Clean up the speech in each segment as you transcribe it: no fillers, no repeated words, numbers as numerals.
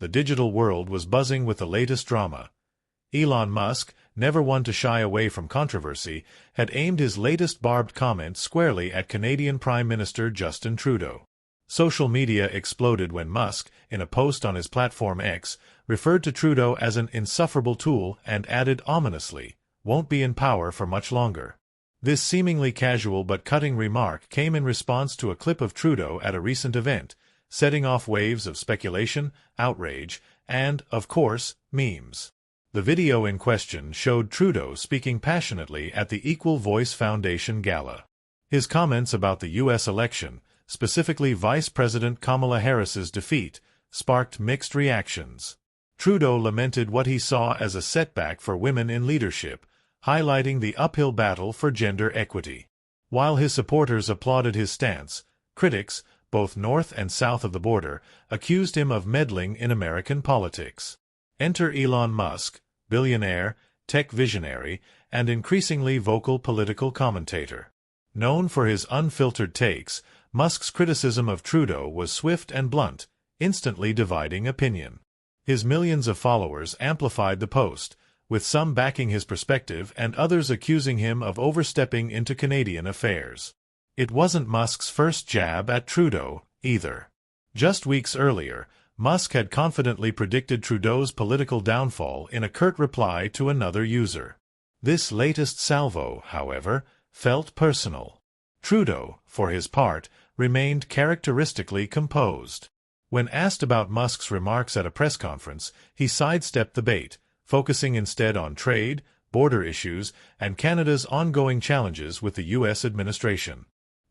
the digital world was buzzing with the latest drama. Elon Musk, never one to shy away from controversy, had aimed his latest barbed comment squarely at Canadian Prime Minister Justin Trudeau. Social media exploded when Musk, in a post on his platform X, referred to Trudeau as an insufferable tool and added ominously, "won't be in power for much longer." This seemingly casual but cutting remark came in response to a clip of Trudeau at a recent event, setting off waves of speculation, outrage, and, of course, memes. The video in question showed Trudeau speaking passionately at the Equal Voice Foundation Gala. His comments about the U.S. election, specifically Vice President Kamala Harris's defeat, sparked mixed reactions. Trudeau lamented what he saw as a setback for women in leadership, highlighting the uphill battle for gender equity. While his supporters applauded his stance, critics, both north and south of the border, accused him of meddling in American politics. Enter Elon Musk, billionaire, tech visionary, and increasingly vocal political commentator. Known for his unfiltered takes, Musk's criticism of Trudeau was swift and blunt, instantly dividing opinion. His millions of followers amplified the post, with some backing his perspective and others accusing him of overstepping into Canadian affairs. It wasn't Musk's first jab at Trudeau, either. Just weeks earlier, Musk had confidently predicted Trudeau's political downfall in a curt reply to another user. This latest salvo, however, felt personal. Trudeau, for his part, remained characteristically composed. When asked about Musk's remarks at a press conference, he sidestepped the bait, focusing instead on trade, border issues, and Canada's ongoing challenges with the U.S. administration.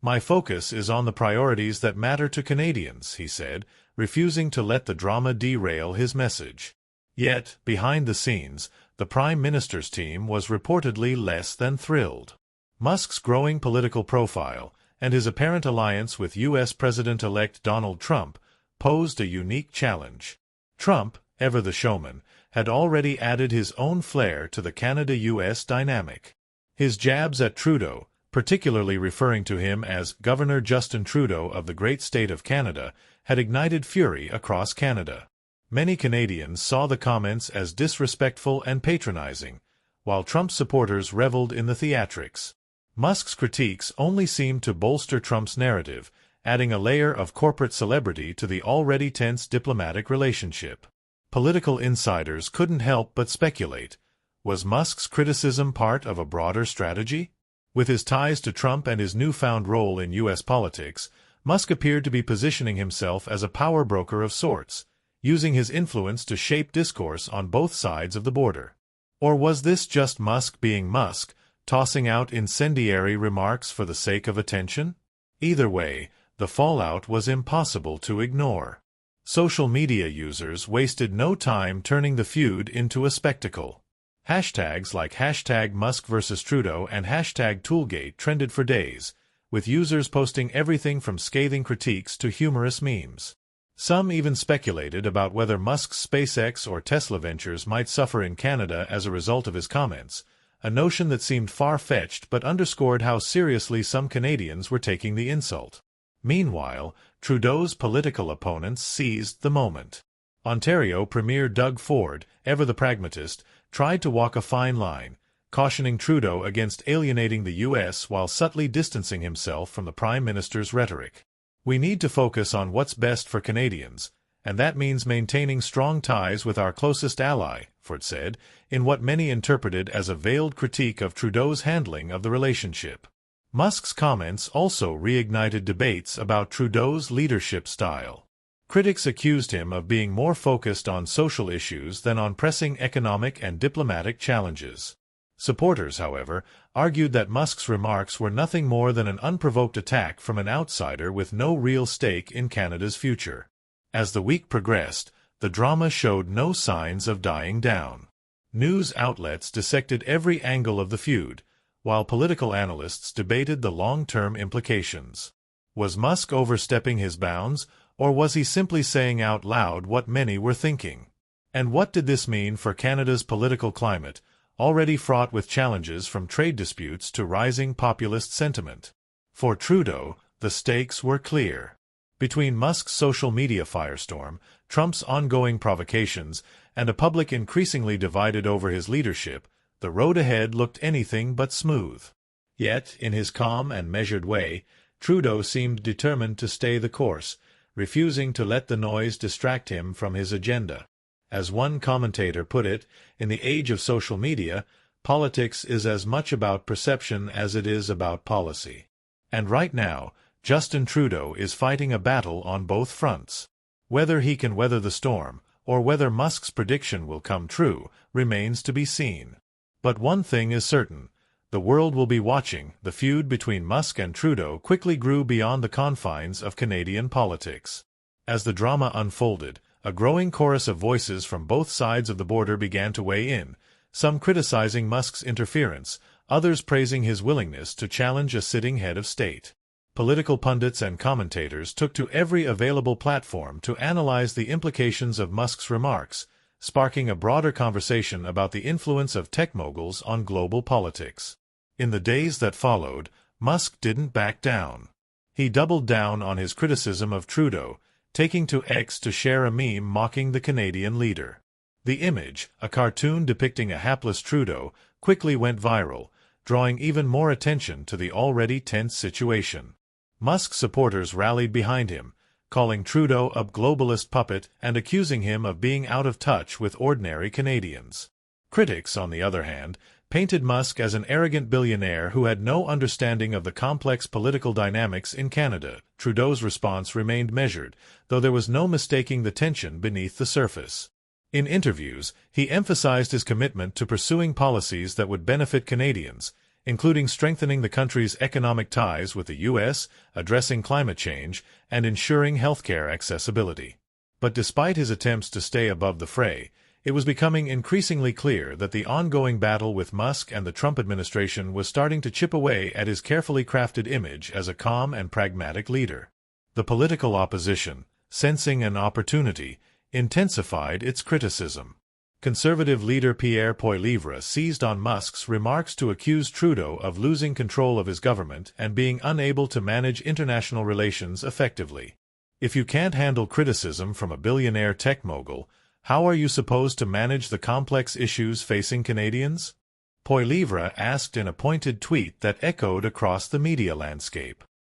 "My focus is on the priorities that matter to Canadians," he said, refusing to let the drama derail his message. Yet, behind the scenes, the Prime Minister's team was reportedly less than thrilled. Musk's growing political profile and his apparent alliance with U.S. President-elect Donald Trump posed a unique challenge. Trump, ever the showman, had already added his own flair to the Canada-U.S. dynamic. His jabs at Trudeau, particularly referring to him as Governor Justin Trudeau of the great state of Canada, had ignited fury across Canada. Many Canadians saw the comments as disrespectful and patronizing, while Trump supporters reveled in the theatrics. Musk's critiques only seemed to bolster Trump's narrative, adding a layer of corporate celebrity to the already tense diplomatic relationship. Political insiders couldn't help but speculate. Was Musk's criticism part of a broader strategy? With his ties to Trump and his newfound role in U.S. politics, Musk appeared to be positioning himself as a power broker of sorts, using his influence to shape discourse on both sides of the border. Or was this just Musk being Musk, tossing out incendiary remarks for the sake of attention? Either way, the fallout was impossible to ignore. Social media users wasted no time turning the feud into a spectacle. Hashtags like #MuskVS.Trudeau and #Toolgate trended for days, with users posting everything from scathing critiques to humorous memes. Some even speculated about whether Musk's SpaceX or Tesla ventures might suffer in Canada as a result of his comments, a notion that seemed far-fetched but underscored how seriously some Canadians were taking the insult. Meanwhile, Trudeau's political opponents seized the moment. Ontario Premier Doug Ford, ever the pragmatist, tried to walk a fine line, cautioning Trudeau against alienating the U.S. while subtly distancing himself from the Prime Minister's rhetoric. "We need to focus on what's best for Canadians, and that means maintaining strong ties with our closest ally," Ford said, in what many interpreted as a veiled critique of Trudeau's handling of the relationship. Musk's comments also reignited debates about Trudeau's leadership style. Critics accused him of being more focused on social issues than on pressing economic and diplomatic challenges. Supporters, however, argued that Musk's remarks were nothing more than an unprovoked attack from an outsider with no real stake in Canada's future. As the week progressed, the drama showed no signs of dying down. News outlets dissected every angle of the feud, while political analysts debated the long-term implications. Was Musk overstepping his bounds, or was he simply saying out loud what many were thinking? And what did this mean for Canada's political climate, already fraught with challenges from trade disputes to rising populist sentiment? For Trudeau, the stakes were clear. Between Musk's social media firestorm, Trump's ongoing provocations, and a public increasingly divided over his leadership, the road ahead looked anything but smooth. Yet, in his calm and measured way, Trudeau seemed determined to stay the course, refusing to let the noise distract him from his agenda. As one commentator put it, in the age of social media, politics is as much about perception as it is about policy. And right now, Justin Trudeau is fighting a battle on both fronts. Whether he can weather the storm, or whether Musk's prediction will come true, remains to be seen. But one thing is certain. The world will be watching. The feud between Musk and Trudeau quickly grew beyond the confines of Canadian politics. As the drama unfolded, a growing chorus of voices from both sides of the border began to weigh in, some criticizing Musk's interference, others praising his willingness to challenge a sitting head of state. Political pundits and commentators took to every available platform to analyze the implications of Musk's remarks, sparking a broader conversation about the influence of tech moguls on global politics. In the days that followed, Musk didn't back down. He doubled down on his criticism of Trudeau, taking to X to share a meme mocking the Canadian leader. The image, a cartoon depicting a hapless Trudeau, quickly went viral, drawing even more attention to the already tense situation. Musk supporters rallied behind him, calling Trudeau a globalist puppet and accusing him of being out of touch with ordinary Canadians. Critics, on the other hand, painted Musk as an arrogant billionaire who had no understanding of the complex political dynamics in Canada. Trudeau's response remained measured, though there was no mistaking the tension beneath the surface. In interviews, he emphasized his commitment to pursuing policies that would benefit Canadians, including strengthening the country's economic ties with the U.S., addressing climate change, and ensuring healthcare accessibility. But despite his attempts to stay above the fray, it was becoming increasingly clear that the ongoing battle with Musk and the Trump administration was starting to chip away at his carefully crafted image as a calm and pragmatic leader. The political opposition, sensing an opportunity, intensified its criticism. Conservative leader Pierre Poilievre seized on Musk's remarks to accuse Trudeau of losing control of his government and being unable to manage international relations effectively. If you can't handle criticism from a billionaire tech mogul, how are you supposed to manage the complex issues facing Canadians? Poilievre asked in a pointed tweet that echoed across the media landscape.